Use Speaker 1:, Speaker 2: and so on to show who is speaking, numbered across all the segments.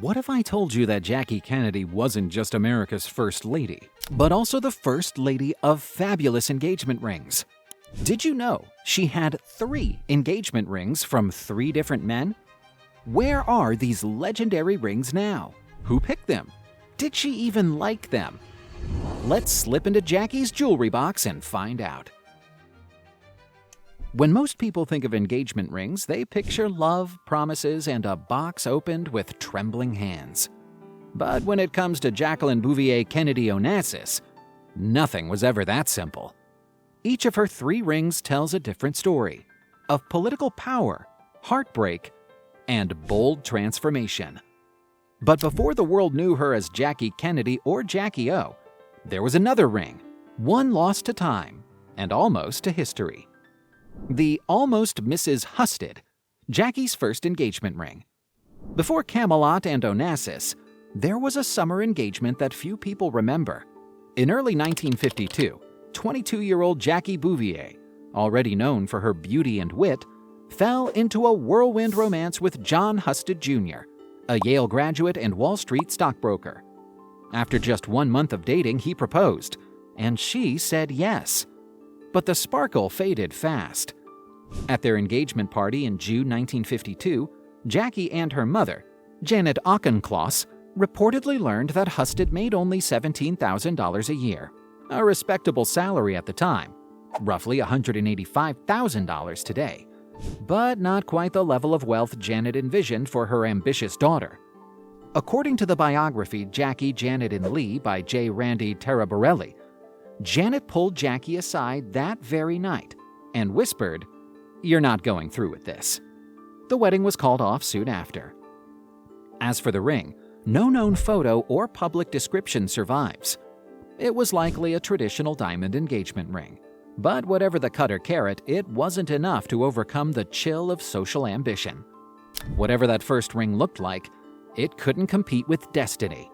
Speaker 1: What if I told you that Jackie Kennedy wasn't just America's first lady, but also the first lady of fabulous engagement rings? Did you know she had 3 engagement rings from 3 different men? Where are these legendary rings now? Who picked them? Did she even like them? Let's slip into Jackie's jewelry box and find out. When most people think of engagement rings, they picture love, promises, and a box opened with trembling hands. But when it comes to Jacqueline Bouvier Kennedy Onassis, nothing was ever that simple. Each of her 3 rings tells a different story of political power, heartbreak, and bold transformation. But before the world knew her as Jackie Kennedy or Jackie O, there was another ring, one lost to time and almost to history. The Almost Mrs Husted, Jackie's first engagement ring. Before Camelot and Onassis, there was a summer engagement that few people remember. In early 1952, 22-year-old Jackie Bouvier, already known for her beauty and wit, fell into a whirlwind romance with John Husted Jr., a Yale graduate and Wall Street stockbroker. After just 1 month of dating, he proposed, and she said yes. But the sparkle faded fast. At their engagement party in June 1952, Jackie and her mother, Janet Auchincloss, reportedly learned that Husted made only $17,000 a year, a respectable salary at the time, roughly $185,000 today, but not quite the level of wealth Janet envisioned for her ambitious daughter. According to the biography Jackie, Janet, and Lee by J. Randy Taraborelli, Janet pulled Jackie aside that very night and whispered, "You're not going through with this." The wedding was called off soon after. As for the ring, no known photo or public description survives. It was likely a traditional diamond engagement ring, but whatever the cut or carat, it wasn't enough to overcome the chill of social ambition. Whatever that first ring looked like, it couldn't compete with destiny.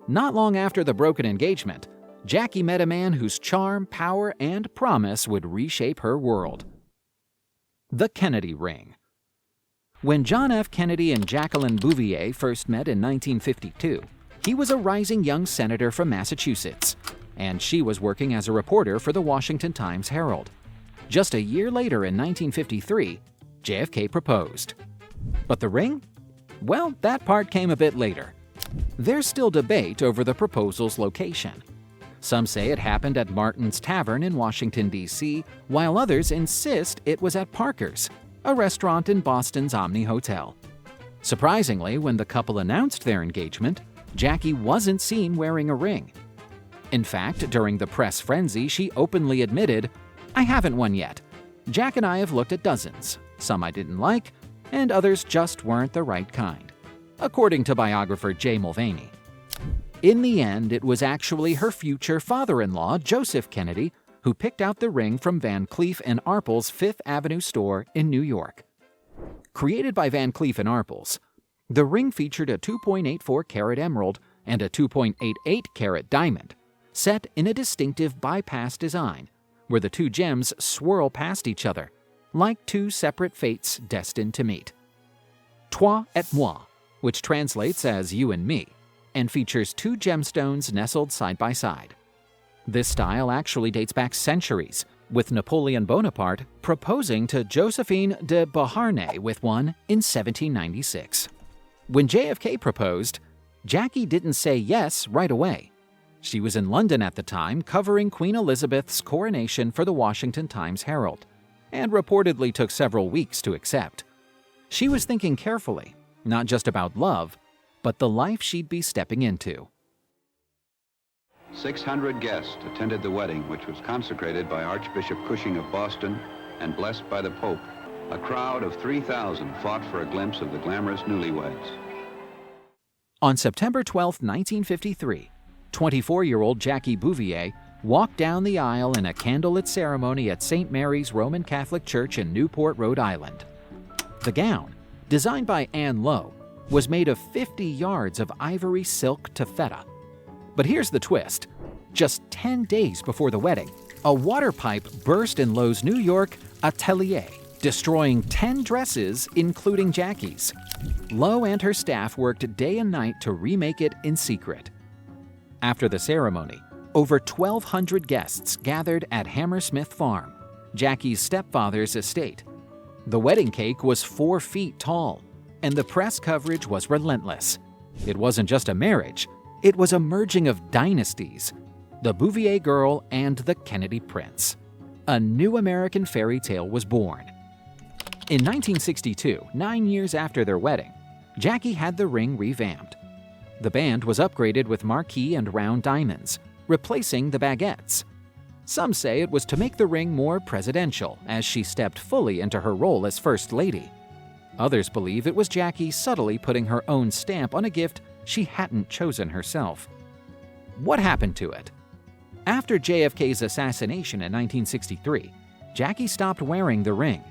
Speaker 1: Not long after the broken engagement, Jackie met a man whose charm, power, and promise would reshape her world. The Kennedy Ring. When John F. Kennedy and Jacqueline Bouvier first met in 1952, he was a rising young senator from Massachusetts, and she was working as a reporter for the Washington Times-Herald. Just a year later, in 1953, JFK proposed. But the ring? Well, that part came a bit later. There's still debate over the proposal's location. Some say it happened at Martin's Tavern in Washington, D.C., while others insist it was at Parker's, a restaurant in Boston's Omni Hotel. Surprisingly, when the couple announced their engagement, Jackie wasn't seen wearing a ring. In fact, during the press frenzy, she openly admitted, "I haven't one yet. Jack and I have looked at dozens. Some I didn't like, and others just weren't the right kind," according to biographer Jay Mulvaney. In the end, it was actually her future father-in-law, Joseph Kennedy, who picked out the ring from Van Cleef & Arpels' Fifth Avenue store in New York. Created by Van Cleef & Arpels, the ring featured a 2.84-carat emerald and a 2.88-carat diamond, set in a distinctive bypass design, where the 2 gems swirl past each other, like 2 separate fates destined to meet. Toi et moi, which translates as you and me, and features 2 gemstones nestled side by side. This style actually dates back centuries, with Napoleon Bonaparte proposing to Josephine de Beauharnais with one in 1796. When JFK proposed, Jackie didn't say yes right away. She was in London at the time covering Queen Elizabeth's coronation for the Washington Times-Herald, and reportedly took several weeks to accept. She was thinking carefully, not just about love, but the life she'd be stepping into.
Speaker 2: 600 guests attended the wedding, which was consecrated by Archbishop Cushing of Boston and blessed by the Pope. A crowd of 3,000 fought for a glimpse of the glamorous newlyweds.
Speaker 1: On September 12, 1953, 24-year-old Jackie Bouvier walked down the aisle in a candlelit ceremony at St. Mary's Roman Catholic Church in Newport, Rhode Island. The gown, designed by Anne Lowe, was made of 50 yards of ivory silk taffeta. But here's the twist. Just 10 days before the wedding, a water pipe burst in Lowe's New York atelier, destroying 10 dresses, including Jackie's. Lowe and her staff worked day and night to remake it in secret. After the ceremony, over 1,200 guests gathered at Hammersmith Farm, Jackie's stepfather's estate. The wedding cake was 4 feet tall, and the press coverage was relentless. It wasn't just a marriage, it was a merging of dynasties, the Bouvier girl and the Kennedy prince. A new American fairy tale was born. In 1962, 9 years after their wedding, Jackie had the ring revamped. The band was upgraded with marquee and round diamonds, replacing the baguettes. Some say it was to make the ring more presidential as she stepped fully into her role as First Lady. Others believe it was Jackie subtly putting her own stamp on a gift she hadn't chosen herself. What happened to it? After JFK's assassination in 1963, Jackie stopped wearing the ring.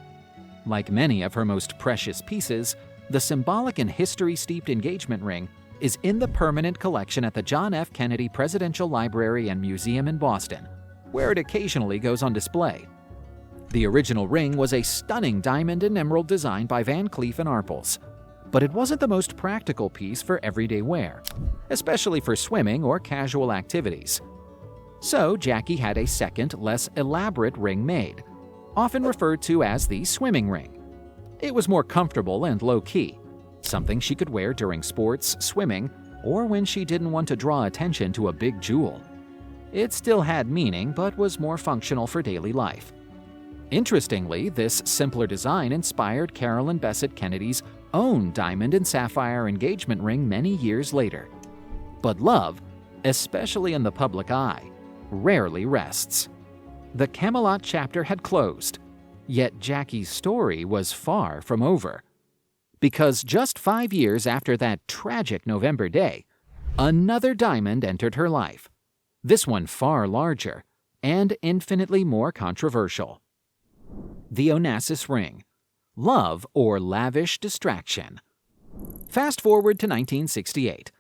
Speaker 1: Like many of her most precious pieces, the symbolic and history-steeped engagement ring is in the permanent collection at the John F. Kennedy Presidential Library and Museum in Boston, where it occasionally goes on display. The original ring was a stunning diamond and emerald design by Van Cleef & Arpels, but it wasn't the most practical piece for everyday wear, especially for swimming or casual activities. So Jackie had a second, less elaborate ring made, often referred to as the swimming ring. It was more comfortable and low-key, something she could wear during sports, swimming, or when she didn't want to draw attention to a big jewel. It still had meaning, but was more functional for daily life. Interestingly, this simpler design inspired Carolyn Bessette Kennedy's own diamond and sapphire engagement ring many years later. But love, especially in the public eye, rarely rests. The Camelot chapter had closed, yet Jackie's story was far from over. Because just 5 years after that tragic November day, another diamond entered her life. This one far larger and infinitely more controversial. The Onasis Ring. Love or lavish distraction. Fast forward to 1968.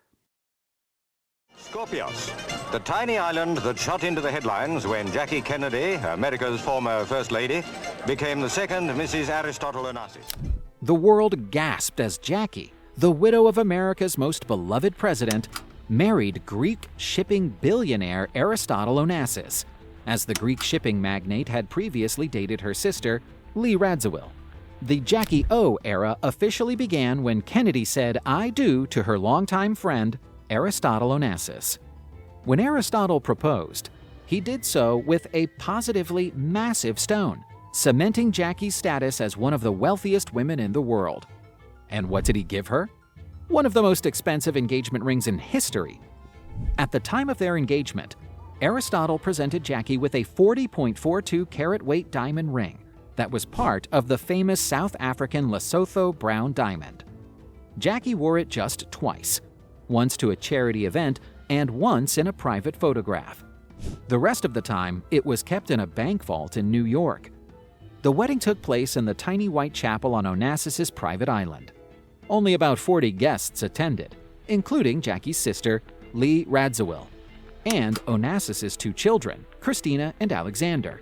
Speaker 3: Scorpios, the tiny island that shot into the headlines when Jackie Kennedy, America's former First Lady, became the second Mrs. Aristotle Onassis.
Speaker 1: The world gasped as Jackie, the widow of America's most beloved president, married Greek shipping billionaire Aristotle Onassis, as the Greek shipping magnate had previously dated her sister, Lee Radziwill. The Jackie O era officially began when Kennedy said "I do" to her longtime friend, Aristotle Onassis. When Aristotle proposed, he did so with a positively massive stone, cementing Jackie's status as one of the wealthiest women in the world. And what did he give her? One of the most expensive engagement rings in history. At the time of their engagement, Aristotle presented Jackie with a 40.42 carat weight diamond ring that was part of the famous South African Lesotho brown diamond. Jackie wore it just twice, once to a charity event and once in a private photograph. The rest of the time, it was kept in a bank vault in New York. The wedding took place in the tiny white chapel on Onassis's private island. Only about 40 guests attended, including Jackie's sister, Lee Radziwill, and Onassis's 2 children, Christina and Alexander.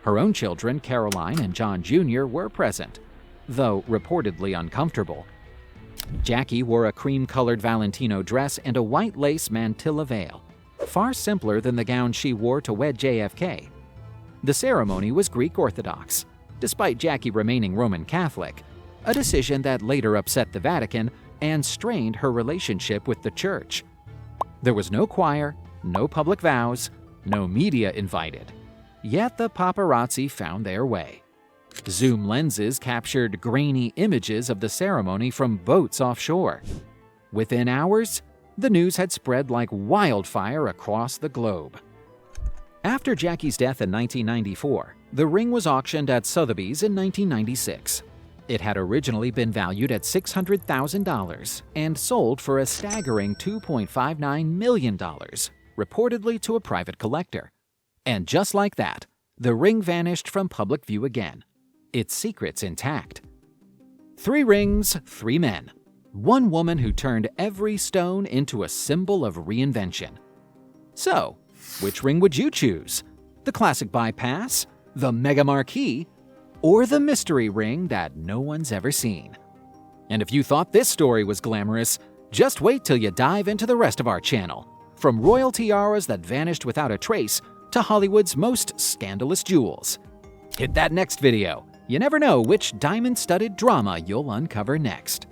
Speaker 1: Her own children, Caroline and John Jr., were present, though reportedly uncomfortable. Jackie wore a cream-colored Valentino dress and a white lace mantilla veil, far simpler than the gown she wore to wed JFK. The ceremony was Greek Orthodox, despite Jackie remaining Roman Catholic, a decision that later upset the Vatican and strained her relationship with the Church. There was no choir, no public vows, no media invited. Yet the paparazzi found their way. Zoom lenses captured grainy images of the ceremony from boats offshore. Within hours, the news had spread like wildfire across the globe. After Jackie's death in 1994, the ring was auctioned at Sotheby's in 1996. It had originally been valued at $600,000 and sold for a staggering $2.59 million, reportedly to a private collector. And just like that, the ring vanished from public view again, its secrets intact. 3 rings, 3 men. One woman who turned every stone into a symbol of reinvention. So, which ring would you choose? The classic bypass? The mega marquee? or the mystery ring that no one's ever seen. And if you thought this story was glamorous, just wait till you dive into the rest of our channel. From royal tiaras that vanished without a trace to Hollywood's most scandalous jewels. Hit that next video. You never know which diamond-studded drama you'll uncover next.